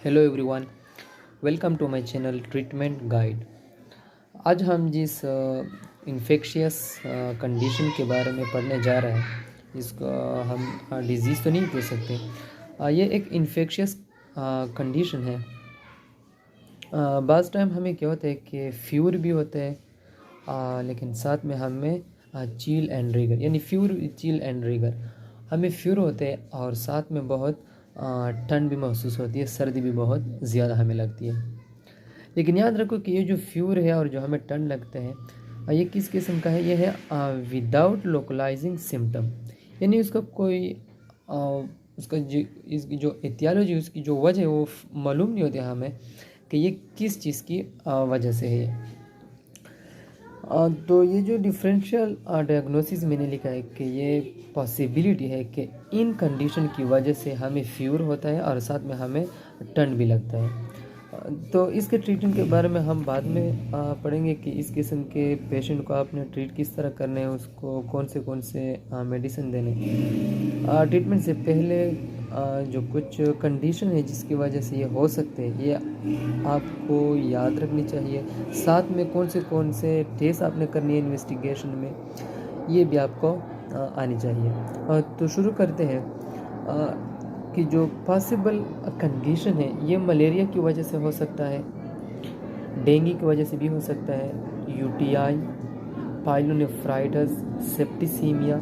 Hello everyone, welcome to my channel treatment guide. आज हम जिस इन्फेक्शियस कंडीशन के बारे में पढ़ने जा रहे हैं, इसको हम डिजीज़ तो नहीं कह सकते। ये एक इन्फेक्शियस कंडीशन है। बाज़ टाइम हमें क्या होता है कि फ्यूर भी होता है, लेकिन साथ में हमें चील एंड रिगर, यानी फ्यूर चील एंड रिगर, हमें फ्यूर होते हैं और साथ में बहुत ठंड भी महसूस होती है, सर्दी भी बहुत ज़्यादा हमें लगती है। लेकिन याद रखो कि ये जो फ्यूर है और जो हमें ठंड लगते हैं, ये किस किस्म का है? ये है विदाउट लोकलाइजिंग सिम्टम, यानी उसका कोई उसका जो इसकी जो एथियोलॉजी, उसकी जो वजह है वो मालूम नहीं होती हमें कि ये किस चीज़ की वजह से है। तो ये जो डिफरेंशियल डायग्नोसिस मैंने लिखा है कि ये पॉसिबिलिटी है कि इन कंडीशन की वजह से हमें फीवर होता है और साथ में हमें ठंड भी लगता है। तो इसके ट्रीटमेंट के बारे में हम बाद में पढ़ेंगे कि इस किस्म के पेशेंट को आपने ट्रीट किस तरह करने हैं, उसको कौन से मेडिसिन देने। ट्रीटमेंट से पहले जो कुछ कंडीशन है जिसकी वजह से ये हो सकते हैं, ये आपको याद रखनी चाहिए। साथ में कौन से टेस्ट आपने करनी है इन्वेस्टिगेशन में, ये भी आपको आनी चाहिए। तो शुरू करते हैं कि जो पॉसिबल कंडीशन है, ये मलेरिया की वजह से हो सकता है, डेंगू की वजह से भी हो सकता है, UTI, pyelonephritis, septicaemia,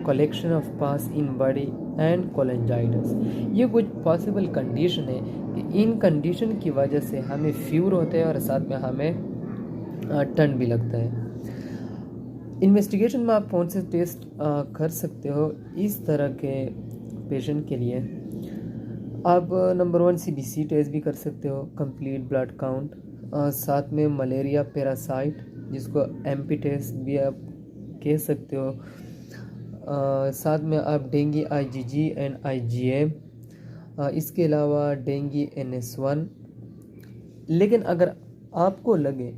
collection of pass in body and cholangitis. ये कुछ पॉसिबल कंडीशन है कि इन कंडीशन की वजह से हमें फीवर होता है और साथ में हमें ठंड भी लगता है। इन्वेस्टिगेशन में आप कौन से टेस्ट कर सकते हो इस तरह के पेशेंट के लिए? आप नंबर 1 CBC टेस्ट भी कर सकते हो, कंप्लीट ब्लड काउंट, साथ में मलेरिया पैरासाइट जिसको MP टेस्ट भी आप कह सकते हो, साथ में आप डेंगू IgG एंड IgM, इसके अलावा डेंगू NS1। लेकिन अगर आपको लगे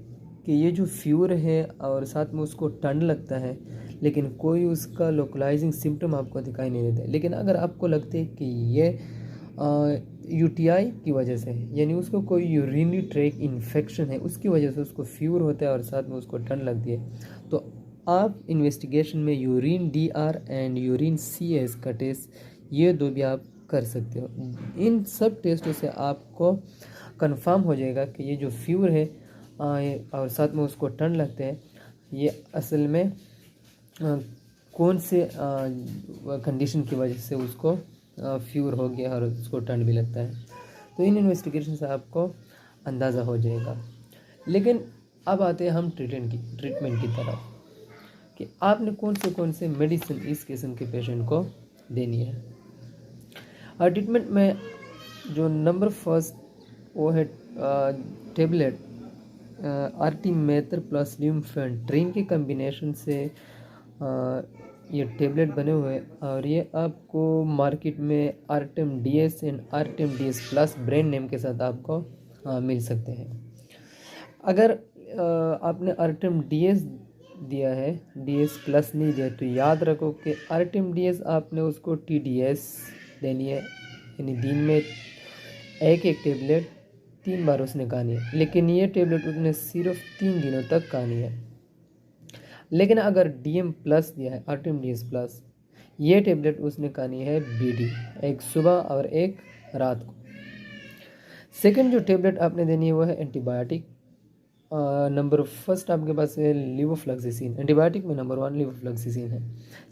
कि ये जो फ्यूर है और साथ में उसको ठंड लगता है, लेकिन कोई उसका लोकलाइजिंग सिम्टम आपको दिखाई नहीं देता, लेकिन अगर आपको लगता है कि ये UTI की वजह से है, यानी उसको कोई यूरिनरी ट्रैक इन्फेक्शन है, उसकी वजह से उसको फीवर होता है और साथ में उसको ठंड लगती है, तो आप इन्वेस्टिगेशन में urine DR and urine CS का टेस्ट, ये दो भी आप कर सकते हो। इन सब टेस्टों से आपको कंफर्म हो जाएगा कि ये जो फीवर है और साथ में उसको ठंड लगते हैं, ये असल में कौन से कंडीशन की वजह से उसको फीवर हो गया और उसको ठंड भी लगता है। तो इन इन्वेस्टिगेशन से आपको अंदाज़ा हो जाएगा। लेकिन अब आते हैं हम ट्रीटमेंट की तरफ कि आपने कौन से मेडिसिन इस किस्म के पेशेंट को देनी है। और ट्रीटमेंट में जो नंबर फर्स्ट वो है टेबलेट आर्टिमेटर प्लस ल्यूमेफेंट्रिन के कम्बिनेशन से ये टेबलेट बने हुए हैं, और ये आपको मार्केट में Artem DS and Artem DS plus brand name के साथ आपको मिल सकते हैं। अगर आपने आर्टेम DS दिया है, DS प्लस नहीं दिया, तो याद रखो कि आर्टेम DS आपने उसको TDS देनी है, यानी दिन में एक टेबलेट 3 बार उसने खानी है, लेकिन ये टेबलेट उसने सिर्फ 3 दिनों तक खानी है। लेकिन अगर DM प्लस दिया है, आर्टेम DS प्लस, ये टेबलेट उसने खानी है BD, एक सुबह और एक रात को। सेकंड जो टेबलेट आपने देनी है वो है एंटीबायोटिक। नंबर फर्स्ट आपके पास है लिवोफ्लक्सिसिन, एंटीबायोटिक में नंबर 1 लिवोफ्लक्सिसिन है।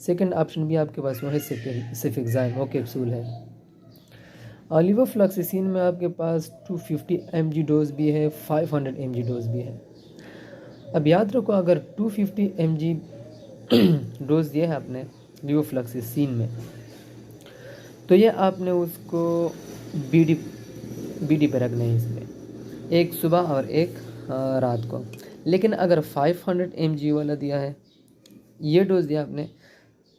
सेकंड ऑप्शन भी आपके पास वो है सेफिक्साइन, वो कैप्सूल है। लिवोफ्लक्सिसिन में आपके पास 250 mg डोज भी है, 500 mg डोज भी है। अब याद रखो, अगर 250 mg डोज दिया है आपने लिवोफ्लक्सिसिन में, तो ये आपने उसको BD पे रखना है, इसमें एक सुबह और एक रात को। लेकिन अगर 500 mg वाला दिया है, ये डोज दिया आपने,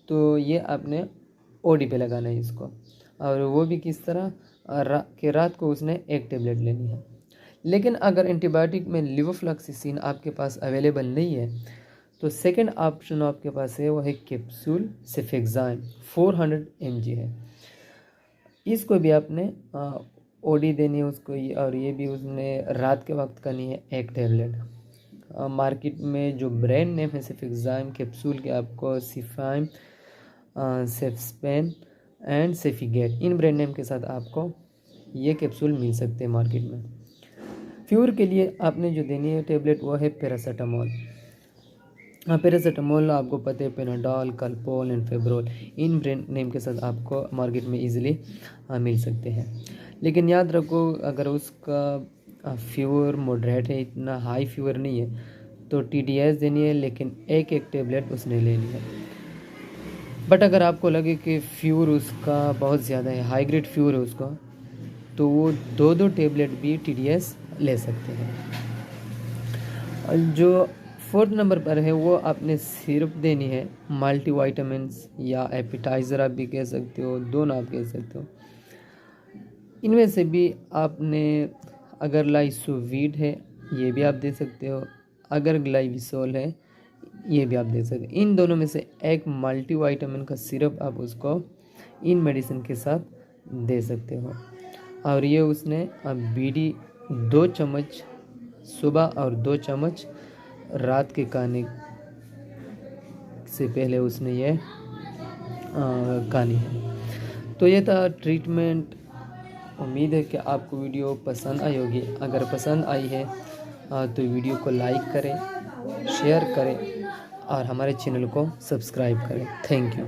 तो ये आपने OD पे लगाना है इसको, और वो भी किस तरह कि रात को उसने एक टेबलेट लेनी है। लेकिन अगर एंटीबायोटिक में लिवोफ्लक्सिसिन आपके पास अवेलेबल नहीं है, तो सेकंड ऑप्शन आपके पास है वो है कैप्सूल सेफिक्साइन, 400 mg है। इसको भी आपने ओडी देनी है उसको, और ये भी उसने रात के वक्त करनी है 1 टैबलेट। मार्केट में जो ब्रांड नेम है सेफिक्साइम कैप्सूल के आपको सिफाइम, सेफ्सपेन एंड सेफिगेट, इन ब्रांड नेम के साथ आपको ये कैप्सूल मिल सकते हैं मार्केट में। फीवर के लिए आपने जो देनी है टैबलेट वो है पैरासीटामोल। पैरासीटामोल आपको पता है पेनाडॉल, कल्पोल एंड फेब्रोल, इन ब्रांड नेम के साथ आपको मार्केट में इजीली मिल सकते हैं। लेकिन याद रखो अगर उसका फीवर मॉडरेट है, इतना हाई फीवर नहीं है, तो TDS देनी है, लेकिन एक टैबलेट उसने लेनी है। बट अगर आपको लगे कि फीवर उसका बहुत ज़्यादा है, हाई ग्रेड फीवर है उसका, तो वो 2 टैबलेट भी TDS ले सकते हैं। जो 4th नंबर पर है वो आपने सिरप देनी है, मल्टीविटामिन्स या एपिटाइज़र आप भी कह सकते हो, दोनों आप कह सकते हो। इनमें से भी आपने अगर लाइसोवीड है ये भी आप दे सकते हो, अगर ग्लाइविसोल है ये भी आप दे सकते हो। इन दोनों में से एक मल्टीविटामिन का सिरप आप उसको इन मेडिसिन के साथ दे सकते हो। और ये उसने BD 2 चम्मच सुबह और 2 चम्मच रात के खाने से पहले उसने ये खानी है। तो ये था ट्रीटमेंट। उम्मीद है कि आपको वीडियो पसंद आई होगी। अगर पसंद आई है तो वीडियो को लाइक करें, शेयर करें और हमारे चैनल को सब्सक्राइब करें। Thank you.